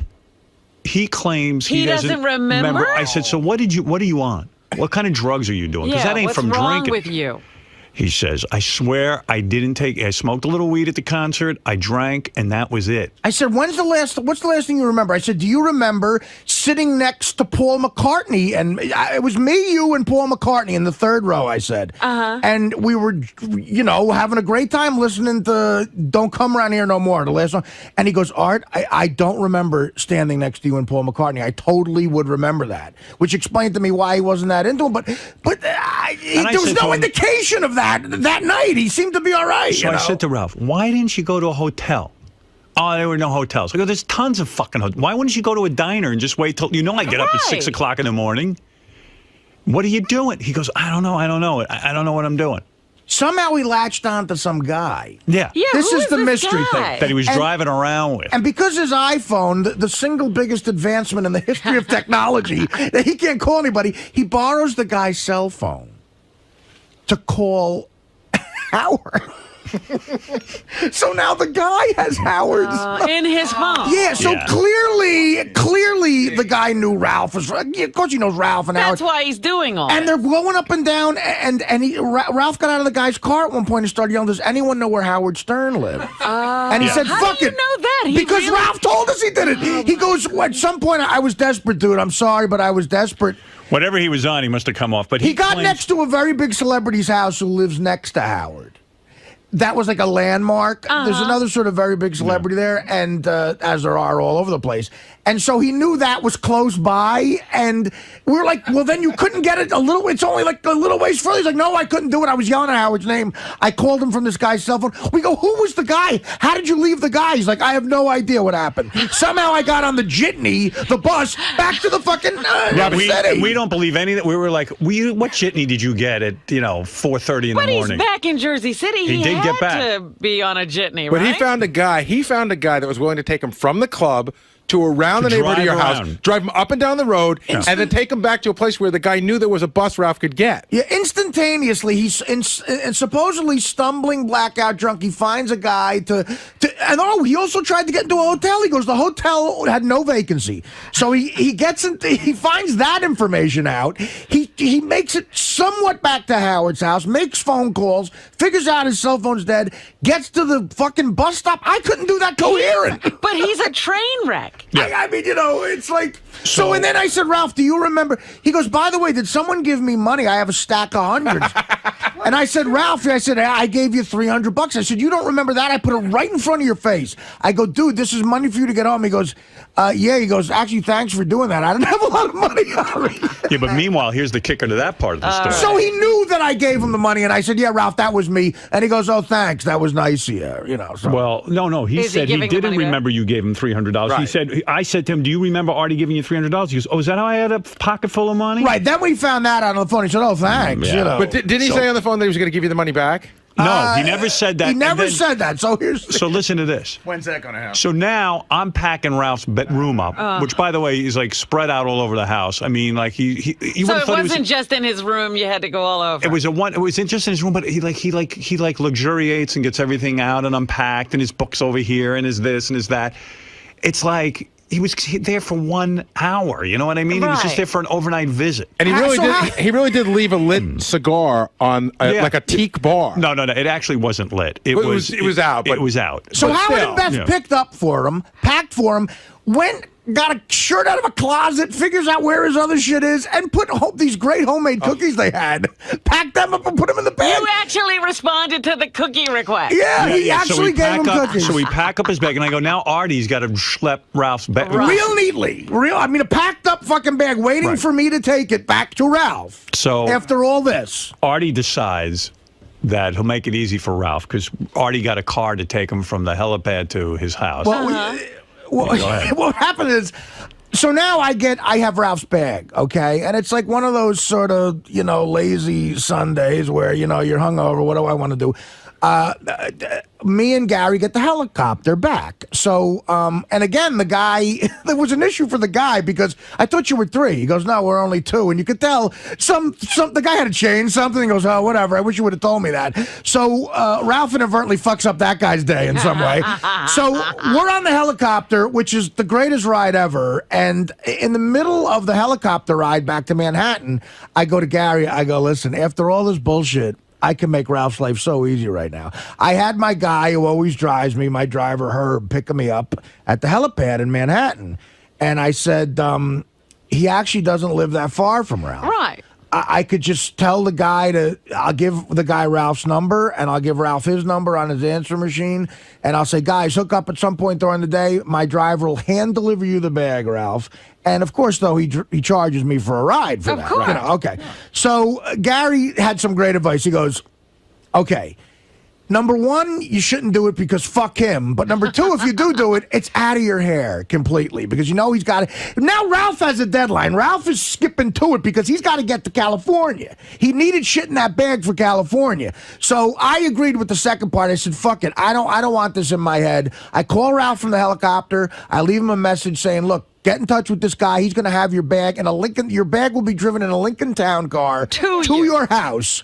He claims he doesn't remember. I said, so what are you on? What kind of drugs are you doing? Because that ain't from drinking. What's wrong with you? He says, I swear I smoked a little weed at the concert, I drank, and that was it. I said, what's the last thing you remember? I said, do you remember sitting next to Paul McCartney? And it was me, you, and Paul McCartney in the third row, I said. And we were, having a great time listening to Don't Come Around Here No More, the last song. And he goes, Art, I don't remember standing next to you and Paul McCartney. I totally would remember that, which explained to me why he wasn't that into him. But there was no indication of that night. He seemed to be all right. So I said to Ralph, why didn't you go to a hotel? Oh, there were no hotels. I go, there's tons of fucking hotels. Why wouldn't you go to a diner and just wait till, I get up at 6 o'clock in the morning. What are you doing? He goes, I don't know. I don't know what I'm doing. Somehow he latched on to some guy. Yeah. This is the mystery thing. That he was driving around with. And because his iPhone, the single biggest advancement in the history of technology, that he can't call anybody, he borrows the guy's cell phone to call Howard. So now the guy has Howard's in his phone. Yeah, so clearly the guy knew Ralph was. Of course, he knows Ralph and Howard. That's why he's doing all. And they're going up and down. And Ralph got out of the guy's car at one point and started yelling, "Does anyone know where Howard Stern lives?" And he said, How "Fuck do you it." know that? Because Ralph told us he did it. He goes, at some point, I was desperate, dude. I'm sorry, but I was desperate. Whatever he was on, he must have come off. But he got next to a very big celebrity's house who lives next to Howard. That was like a landmark. There's another sort of very big celebrity there, and as there are all over the place. And so he knew that was close by, and we were like, well, then you couldn't get it it's only like a little ways further. He's like, no, I couldn't do it. I was yelling at Howard's name. I called him from this guy's cell phone. We go, who was the guy? How did you leave the guy? He's like, I have no idea what happened. Somehow I got on the jitney, the bus, back to the fucking city. We don't believe any of that. We were like, what jitney did you get at, 4:30 in the morning? But he's back in Jersey City. He did get back. To be on a jitney, but right? he found a guy that was willing to take him from the club to around the neighborhood of your house, drive him up and down the road, and then take him back to a place where the guy knew there was a bus Ralph could get. Yeah, instantaneously, he's supposedly stumbling blackout drunk. He finds a guy he also tried to get into a hotel. He goes, the hotel had no vacancy. So he finds that information out. He makes it somewhat back to Howard's house, makes phone calls, figures out his cell phone's dead, gets to the fucking bus stop. I couldn't do that coherent. But he's a train wreck. Yeah. I mean, it's like So, and then I said, Ralph, do you remember? He goes, by the way, did someone give me money? I have a stack of hundreds. And I said, Ralph, I gave you $300. I said, you don't remember that? I put it right in front of your face. I go, dude, this is money for you to get home. He goes, yeah. He goes, actually, thanks for doing that. I didn't have a lot of money on me. Yeah, but meanwhile, here's the kicker to that part of the story. So he knew that I gave him the money, and I said, yeah, Ralph, that was me. And he goes, oh, thanks. That was nice of you. You know. So. Well, no. He Is he said he giving the didn't money back? remember you gave him $300. Right. He said, I said to him, do you remember Artie giving you $300? He goes, oh, is that how I had a pocket full of money? Right. Then we found that out on the phone. He said, oh, thanks. Yeah. You know. But didn't he say on the phone that he was going to give you the money back? No, he never said that. He And never then- said that. So here's. So listen to this. When's that going to happen? So now I'm packing Ralph's bedroom up, which, by the way, is like spread out all over the house. I mean, like you So would've it thought wasn't just in his room. You had to go all over. It was it was just in his room, but he luxuriates and gets everything out and unpacked, and his books over here, and his this and his that. It's like he was there for 1 hour. You know what I mean? He was just Right. there for an overnight visit. And he really So did. how- He really did leave a lit cigar on Yeah. like a teak bar. No. It actually wasn't lit. It Well, was out, but- it was out. So But Howard still, and Beth yeah. picked up for him, packed for him, went, got a shirt out of a closet, figures out where his other shit is, and put these great homemade cookies they had, packed them up and put them in the bag. You actually responded to the cookie request. Yeah, he Yeah, actually we gave him pack up, cookies. So we pack up his bag, and I go, now Artie's got to schlep Ralph's bag. Real neatly. A packed up fucking bag waiting Right. for me to take it back to Ralph. So After all this. Artie decides that he'll make it easy for Ralph because Artie got a car to take him from the helipad to his house. Well, ahead. what happened is, so now I have Ralph's bag, okay? And it's like one of those sort of, lazy Sundays where, you're hungover. What do I want to do? Me and Gary get the helicopter back. So, and again, the guy, there was an issue for the guy because I thought you were 3. He goes, no, we're only 2. And you could tell the guy had to change something. He goes, oh, whatever. I wish you would have told me that. So, Ralph inadvertently fucks up that guy's day in some way. So we're on the helicopter, which is the greatest ride ever. And in the middle of the helicopter ride back to Manhattan, I go to Gary. I go, listen, after all this bullshit, I can make Ralph's life so easy right now. I had my guy who always drives me, my driver Herb, picking me up at the helipad in Manhattan. And I said, he actually doesn't live that far from Ralph. Right. I could just tell the guy I'll give the guy Ralph's number, and I'll give Ralph his number on his answer machine, and I'll say, guys, hook up at some point during the day. My driver will hand deliver you the bag, Ralph. And of course, though, he charges me for a ride for Of that. course. Okay. So Gary had some great advice. He goes, okay, number 1, you shouldn't do it because fuck him. But number 2, if you do it, it's out of your hair completely because he's got it. Now Ralph has a deadline. Ralph is skipping to it because he's got to get to California. He needed shit in that bag for California. So I agreed with the second part. I said, fuck it. I don't want this in my head. I call Ralph from the helicopter. I leave him a message saying, look, get in touch with this guy. He's going to have your bag in a Lincoln. Your bag will be driven in a Lincoln Town car to your house.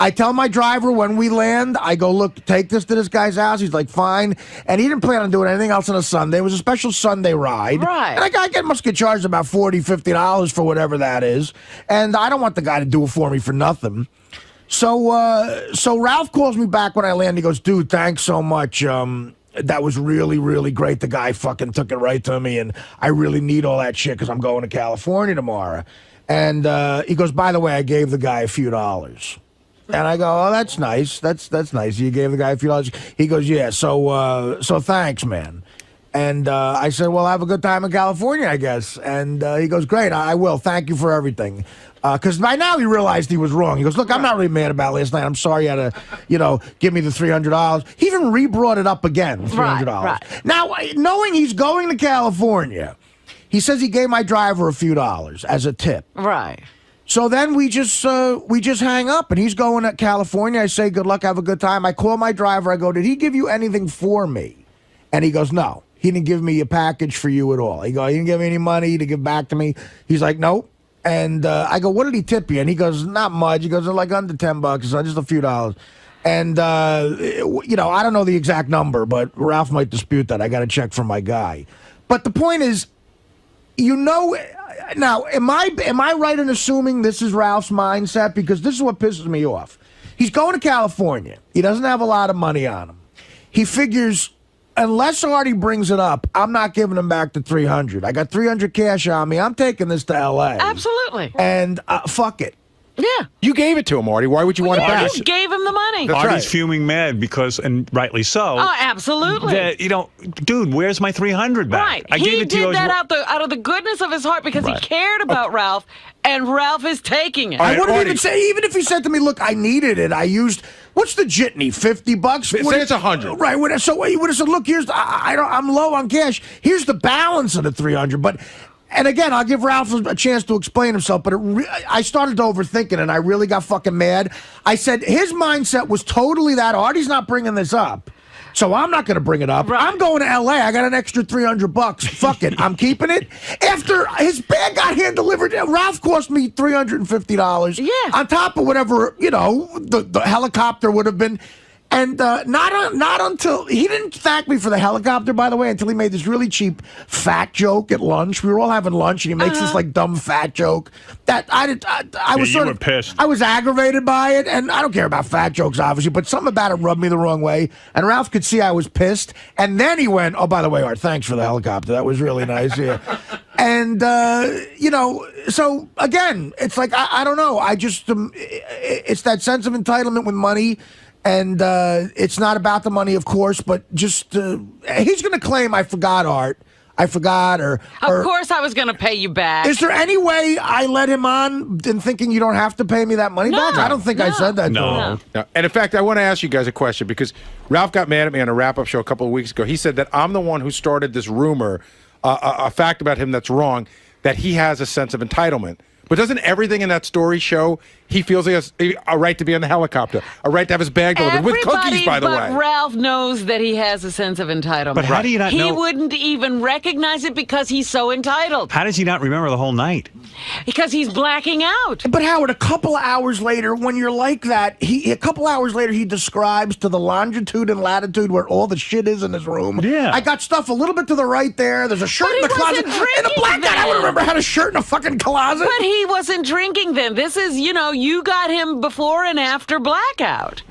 I tell my driver when we land, I go, look, take this to this guy's house. He's like, fine. And he didn't plan on doing anything else on a Sunday. It was a special Sunday ride. Right. And I must get charged about $40, $50 for whatever that is. And I don't want the guy to do it for me for nothing. So Ralph calls me back when I land. He goes, dude, thanks so much. That was really, really great. The guy fucking took it right to me. And I really need all that shit because I'm going to California tomorrow. And he goes, by the way, I gave the guy a few dollars. And I go, oh, that's nice. That's nice. You gave the guy a few dollars. He goes, yeah. So thanks, man. And I said, well, have a good time in California, I guess. And he goes, great. I will. Thank you for everything. Because by now he realized he was wrong. He goes, look, I'm not really mad about last night. I'm sorry you had to, give me the $300. He even re-brought it up again, $300. Right. Now, knowing he's going to California, he says he gave my driver a few dollars as a tip. Right. So then we just hang up, and he's going to California. I say, good luck, have a good time. I call my driver. I go, did he give you anything for me? And he goes, no, he didn't give me a package for you at all. He didn't give me any money to give back to me. He's like, nope. And I go, what did he tip you? And he goes, not much. He goes, like under $10, so just a few dollars. And, I don't know the exact number, but Ralph might dispute that. I got to check from my guy. But the point is, now, am I right in assuming this is Ralph's mindset? Because this is what pisses me off. He's going to California. He doesn't have a lot of money on him. He figures, unless Artie brings it up, I'm not giving him back the $300. I got $300 cash on me. I'm taking this to L.A. Absolutely. And fuck it. Yeah. You gave it to him, Artie. Why would you want it back? You gave him the money. That's Artie's right. fuming mad because, and rightly so. Oh, absolutely. That, dude, where's my $300 back? Right. I gave it to you. He did that out of the goodness of his heart because he cared about Ralph, and Ralph is taking it. I wouldn't even say, even if he said to me, look, I needed it. I used, what's the jitney, $50? Say it's 100. Right. So he would have said, look, here's, I'm low on cash. Here's the balance of the $300. But, and again, I'll give Ralph a chance to explain himself, but I started to overthink it, and I really got fucking mad. I said his mindset was totally that Artie's not bringing this up, so I'm not going to bring it up. Right. I'm going to L.A. I got an extra $300. Fuck it. I'm keeping it. After his bag got hand delivered, Ralph cost me $350. Yeah. On top of whatever, the helicopter would have been. And not until he didn't thank me for the helicopter, by the way, until he made this really cheap fat joke at lunch. We were all having lunch, and he makes this like dumb fat joke that I was you were pissed. I was aggravated by it, and I don't care about fat jokes, obviously, but something about it rubbed me the wrong way. And Ralph could see I was pissed, and then he went, "Oh, by the way, Art, thanks for the helicopter. That was really nice." Yeah. And so again, it's like I don't know. I just it's that sense of entitlement with money. And it's not about the money, of course, but just he's going to claim I forgot, Art. I forgot, or of course I was going to pay you back. Is there any way I let him on in thinking you don't have to pay me that money back? I don't think I said that to him. No. And in fact, I want to ask you guys a question because Ralph got mad at me on a wrap-up show a couple of weeks ago. He said that I'm the one who started this rumor, a fact about him that's wrong, that he has a sense of entitlement. But doesn't everything in that story show he feels he has a right to be on the helicopter, a right to have his bag delivered with cookies, by the way? But Ralph knows that he has a sense of entitlement. But how do you not know? He wouldn't even recognize it because he's so entitled. How does he not remember the whole night? Because he's blacking out. But Howard, a couple hours later, when you're like that, a couple hours later, he describes to the longitude and latitude where all the shit is in his room. Yeah. I got stuff a little bit to the right there. There's a shirt in the closet. And a black guy, I would remember had a shirt in a fucking closet. But he wasn't drinking then. This is, you got him before and after blackout.